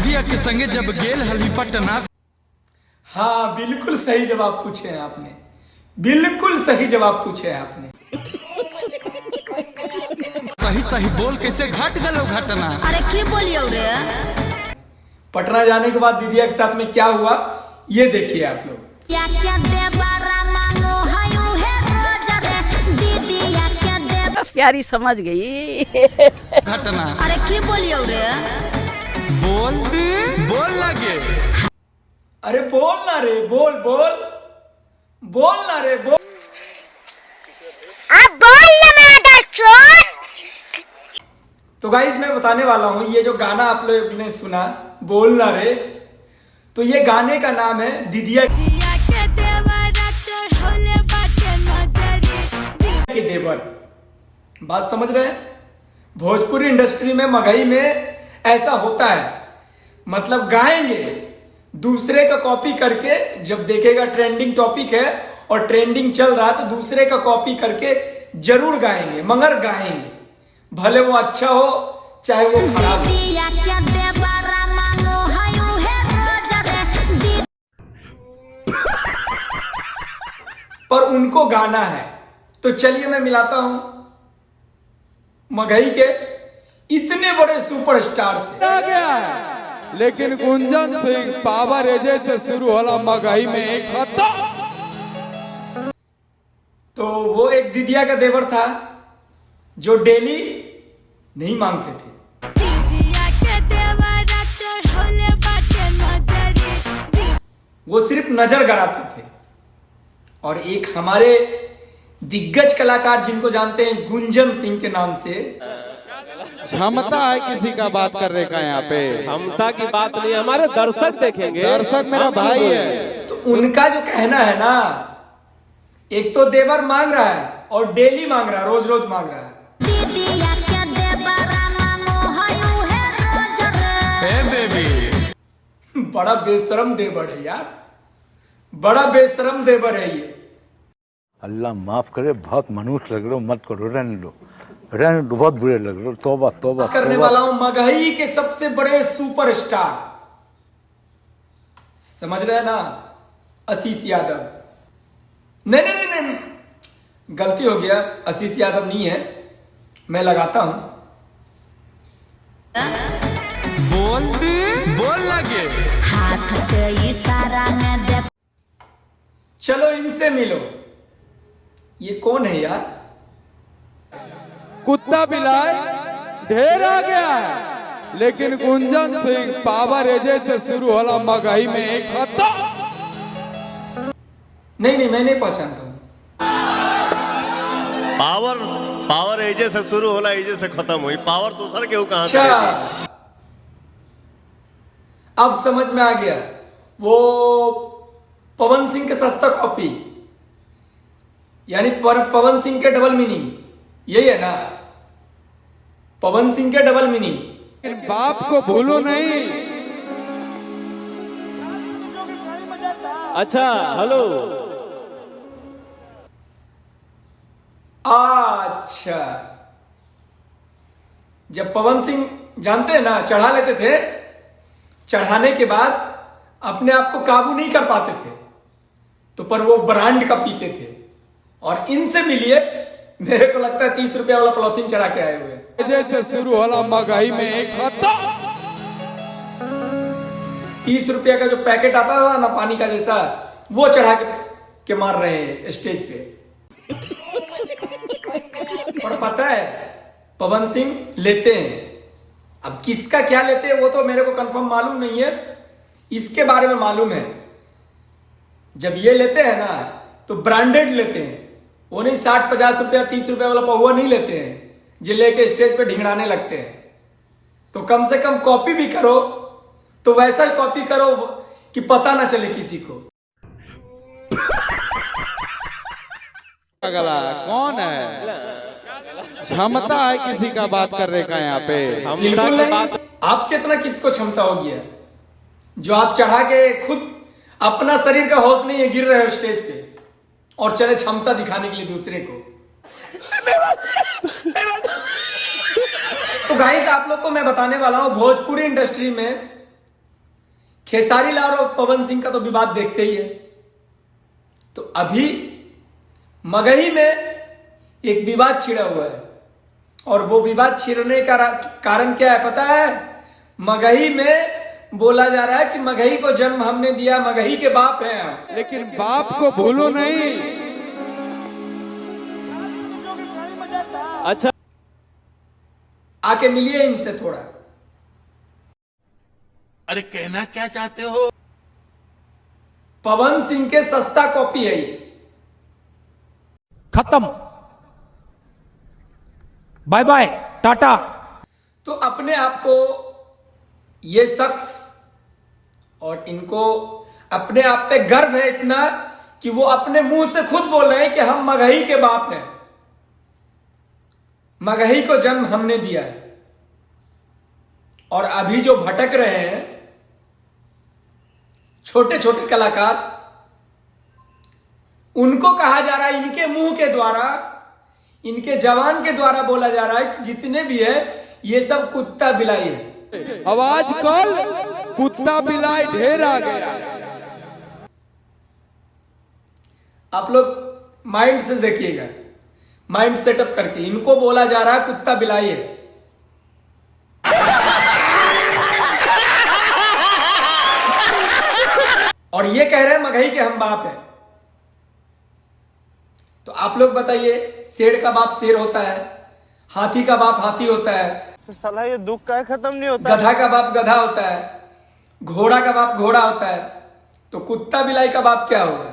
दीदिया के संगे जब गेल हली पटना। हाँ बिल्कुल सही जवाब पूछे हैं आपने, बिल्कुल सही जवाब पूछे हैं आपने। सही सही बोल कैसे घट गलो घटना। अरे की बोलियो रे। पटना जाने के बाद दीदिया के साथ में क्या हुआ ये देखिए आप लोग। प्यारी समझ गई घटना। अरे की बोलियो रे। बोल बोल लगे। अरे बोल ना रे, बोल बोल बोल ना रे, बोल। अब बोल ना मेरा चोर। तो गाइस मैं बताने वाला हूँ, ये जो गाना आप लोग ने सुना बोल ना रे, तो ये गाने का नाम है दीदिया के देवर। बात समझ रहे हैं? भोजपुरी इंडस्ट्री में मगही में ऐसा होता है, मतलब गाएंगे दूसरे का कॉपी करके, जब देखेगा ट्रेंडिंग टॉपिक है और ट्रेंडिंग चल रहा तो दूसरे का कॉपी करके जरूर गाएंगे, मगर गाएंगे भले वो अच्छा हो चाहे वो खराब हो। पर उनको गाना है। तो चलिए मैं मिलाता हूं मगही के इतने बड़े सुपरस्टार से। आ गया है, लेकिन गुंजन सिंह पावर एजे से शुरू होला मगही में एक खत्म। तो वो एक दीदिया का देवर था जो डेली नहीं मांगते थे, वो सिर्फ नजर गड़ाते थे। और एक हमारे दिग्गज कलाकार जिनको जानते हैं गुंजन सिंह के नाम से। क्षमता है किसी का बात करने का यहाँ पे, क्षमता की बात नहीं, हमारे दर्शक देखेंगे। दर्शक मेरा भाई है। तो उनका जो कहना है ना, एक तो देवर मांग रहा है और डेली मांग रहा है, रोज रोज मांग रहा है। बड़ा बेशरम देवर है यार, बड़ा बेशरम देवर है ये। अल्लाह माफ करे, बहुत मनुष्य लग रहे हो, मत करो, रहने दो, बहुत बुरे लग रहे हो। तौबा तौबा करने वाला हूं मगही के सबसे बड़े सुपरस्टार, समझ रहे हैं ना, आशीष यादव। नहीं नहीं नहीं नहीं, गलती हो गया, आशीष यादव नहीं है, मैं लगाता हूं। बोल बोल लगे। हाथ से इशारा में दे। चलो इनसे मिलो, ये कौन है यार? कुत्ता बिलाए ढेर आ गया है, लेकिन गुंजन सिंह पावर एजे से शुरू होला मगही में एक खत्म। नहीं नहीं मैं नहीं पहचानता हूं। पावर एजे से शुरू होला, एजे से खत्म हुई। पावर दूसर के कहां से? अच्छा अब समझ में आ गया, वो पवन सिंह के सस्ता कॉपी, यानी पवन सिंह के डबल मीनिंग, यही है ना, पवन सिंह के डबल मीनिंग। बाप को भूलो नहीं। अच्छा हेलो। अच्छा जब पवन सिंह जानते हैं ना, चढ़ा लेते थे, चढ़ाने के बाद अपने आप को काबू नहीं कर पाते थे, तो पर वो ब्रांड का पीते थे। और इनसे मिलिए, मेरे को लगता है 30 रुपया वाला पॉलिथीन चढ़ा के आए हुए। जैसे शुरू होला मगही में एक खत्म। 30 रुपया का जो पैकेट आता था ना पानी का जैसा, वो चढ़ा के मार रहे हैं स्टेज पे। और पता है पवन सिंह लेते हैं, अब किसका क्या लेते हैं वो तो मेरे को कंफर्म मालूम नहीं है, इसके बारे में मालूम है जब ये लेते हैं ना तो ब्रांडेड लेते हैं, वो नहीं 60-50 रुपया 30 रुपया वाला पहुआ नहीं लेते हैं जो लेके स्टेज पे ढिंगड़ाने लगते हैं। तो कम से कम कॉपी भी करो तो वैसा कॉपी करो कि पता ना चले किसी को। अगला कौन है? क्षमता है किसी का बात करने का यहाँ पे, बिल्कुल नहीं। आपके इतना किसको क्षमता हो गया जो आप चढ़ा के खुद अपना शरीर का होश नहीं है, गिर रहे हो स्टेज पे और चले क्षमता दिखाने के लिए दूसरे को। तो गाइस आप लोग को मैं बताने वाला हूं, भोजपुरी इंडस्ट्री में खेसारी लाल और पवन सिंह का तो विवाद देखते ही है। तो अभी मगही में एक विवाद छिड़ा हुआ है और वो विवाद छिड़ने का कारण क्या है पता है? मगही में बोला जा रहा है कि मगही को जन्म हमने दिया, मगही के बाप हैं आप। लेकिन बाप को भूलो नहीं। अच्छा, आके मिलिए इनसे थोड़ा। अरे कहना क्या चाहते हो? पवन सिंह के सस्ता कॉपी है ये। खत्म, बाय बाय, टाटा। तो अपने आप को ये शख्स और इनको अपने आप पे गर्व है इतना कि वो अपने मुंह से खुद बोल रहे हैं कि हम मगही के बाप हैं, मगही को जन्म हमने दिया है। और अभी जो भटक रहे हैं छोटे छोटे कलाकार, उनको कहा जा रहा है, इनके मुंह के द्वारा, इनके जवान के द्वारा बोला जा रहा है कि जितने भी है ये सब कुत्ता बिलाई है। अब आजकल कुत्ता बिलाई ढेर आ गया। आप लोग माइंड से देखिएगा, माइंड सेटअप करके, इनको बोला जा रहा है कुत्ता बिलाई है। और ये कह रहे हैं मगही के हम बाप हैं। तो आप लोग बताइए, शेर का बाप शेर होता है, हाथी का बाप हाथी होता है, साला ये दुख का खत्म नहीं होता। गधा का बाप गधा होता है, घोड़ा का बाप घोड़ा होता है, तो कुत्ता बिलाई का बाप क्या होगा?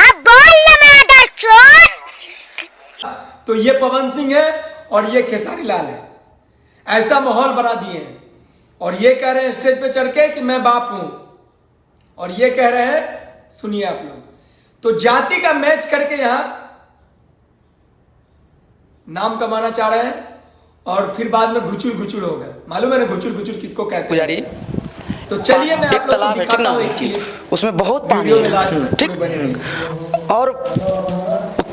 अब बोल ना मादर चोद। तो ये पवन सिंह है और ये खेसारी लाल है। ऐसा माहौल बना दिए हैं और ये कह रहे हैं स्टेज पे चढ़ के कि मैं बाप हूं, और ये कह रहे हैं, सुनिए आप लोग, तो जाति का मैच करके यहां नाम कमाना चाह रहे हैं और फिर बाद में घुचुर घुचुर हो गए। मालूम है ना घुचुर घुचुर किसको कहते हैं? पुजारी, तो चलिए मैं एक तालाब है ठीक ना, उसमें बहुत पानी है ठीक, और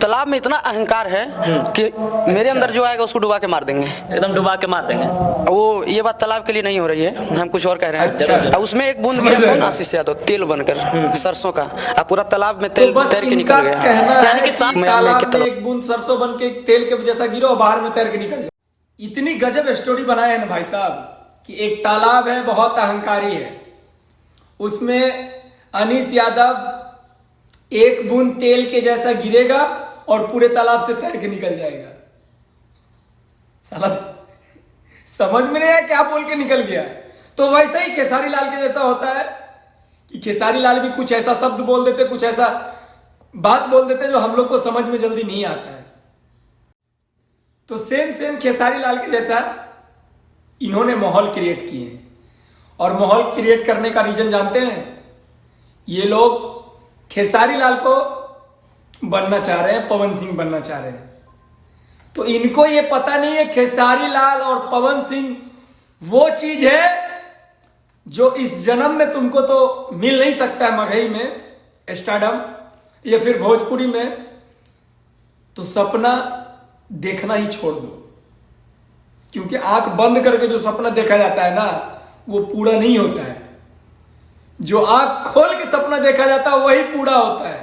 तालाब में इतना अहंकार है कि मेरे अंदर जो आएगा उसको डुबा के मार देंगे, एकदम डुबा के मार देंगे। वो ये बात तालाब के लिए नहीं हो रही है, हम कुछ और कह रहे हैं। अच्छा। उसमें एक बूंद गिरा ना आशीष यादव, तेल बनकर सरसों का, अब पूरा तालाब में तेल तो बस तैर के इनका निकल गया। कहना है यानी कि कि तालाब में एक बूंद सरसों बन के तेल के जैसा गिरो और बाहर में तैर के निकल जाए। इतनी गजब स्टोरी बनाए हैं ना भाई साहब कि एक तालाब है, बहुत अहंकारी है, उसमें अनीस यादव एक बूंद तेल के जैसा गिरेगा और पूरे तालाब से तैर के निकल जाएगा। साला समझ में नहीं आया क्या बोल के निकल गया। तो वैसे ही खेसारी लाल के जैसा होता है कि खेसारी लाल भी कुछ ऐसा शब्द बोल देते, कुछ ऐसा बात बोल देते जो हम लोग को समझ में जल्दी नहीं आता है। तो सेम खेसारी लाल के जैसा इन्होंने माहौल क्रिएट किए हैं। और माहौल क्रिएट करने का रीजन जानते हैं? ये लोग खेसारी लाल को बनना चाह रहे हैं, पवन सिंह बनना चाह रहे हैं। तो इनको ये पता नहीं है खेसारी लाल और पवन सिंह वो चीज है जो इस जन्म में तुमको तो मिल नहीं सकता है, मगही में स्टारडम या फिर भोजपुरी में। तो सपना देखना ही छोड़ दो, क्योंकि आंख बंद करके जो सपना देखा जाता है ना, वो पूरा नहीं होता है। जो आंख खोल के सपना देखा जाता है वही पूरा होता है।